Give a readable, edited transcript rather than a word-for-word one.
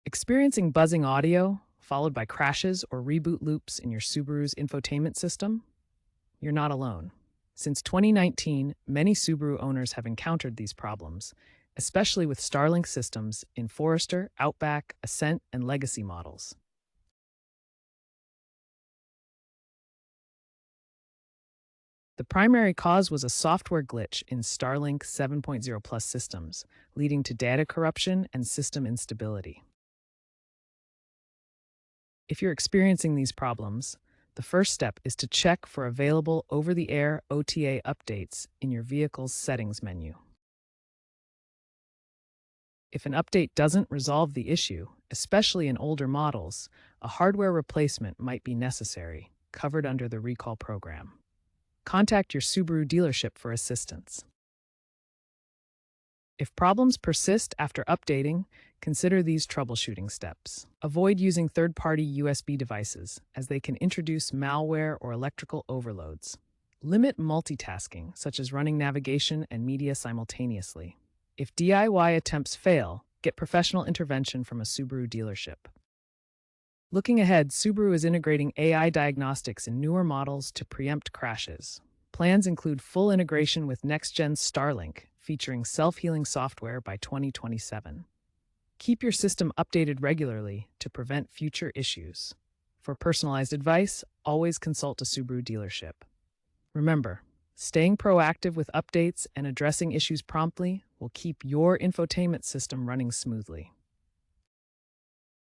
Experiencing buzzing audio, followed by crashes or reboot loops in your Subaru's infotainment system? You're not alone. Since 2019, many Subaru owners have encountered these problems, especially with Starlink systems in Forester, Outback, Ascent, and Legacy models. The primary cause was a software glitch in Starlink 7.0 Plus systems, leading to data corruption and system instability. If you're experiencing these problems, the first step is to check for available over-the-air OTA updates in your vehicle's settings menu. If an update doesn't resolve the issue, especially in older models, a hardware replacement might be necessary, covered under the recall program. Contact your Subaru dealership for assistance. If problems persist after updating, consider these troubleshooting steps. Avoid using third-party USB devices, as they can introduce malware or electrical overloads. Limit multitasking, such as running navigation and media simultaneously. If DIY attempts fail, get professional intervention from a Subaru dealership. Looking ahead, Subaru is integrating AI diagnostics in newer models to preempt crashes. Plans include full integration with next-gen Starlink, featuring self-healing software by 2027. Keep your system updated regularly to prevent future issues. For personalized advice, always consult a Subaru dealership. Remember, staying proactive with updates and addressing issues promptly will keep your infotainment system running smoothly.